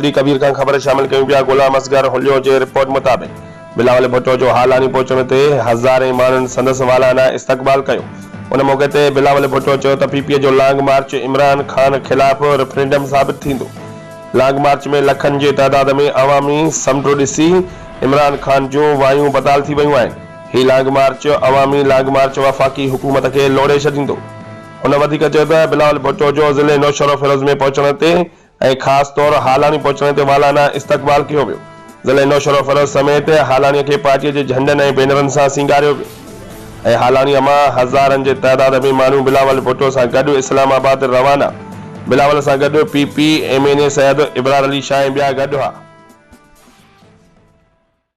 कोटड़ी कबीर का खबर शामिल कयूं पिया। غلام اصغر ھليو जे रिपोर्ट मुताबिक बिलावल भुट्टो जो हालानी पहुचण ते हज़ारे माण्हुनि संदसि वालाना इस्तक़बाल कयो। उन मौके ते बिलावल भुट्टो चयो त पीपीए जो लॉन्ग मार्च इमरान खान खिलाफ़ रेफरेंडम साबित थींदो। लॉन्ग मार्च में लखनि जे तइदाद में अवामी समंडो ॾिसी इमरान खान जूं वायूं बदाल थी वयूं आहिनि। ही लॉन्ग मार्च अवामी लॉन्ग मार्च वफ़ाक़ी हुकूमत खे लोड़े छॾींदो। उन वधीक चयो त बिलावल भुट्टो जो ज़िले नौशहर फिरोज़ में पहुचण ते ऐं ख़ासि तौर हालानी पहुचण ते वालाना इस्तक़बाल कयो वियो। ज़िले नौशहर फिरोज़ समेत हालानीअ खे पार्टीअ जे झंडनि ऐं बैनरनि सां सींगारियो वियो ऐं हालानीअ मां हज़ारनि जे तइदाद में माण्हू बिलावल भुट्टो सां गॾु इस्लामाबाद रवाना। बिलावल सां गॾु पीपी MNA सैयद इबरार अली शाह ऐं ॿिया गॾु हुआ।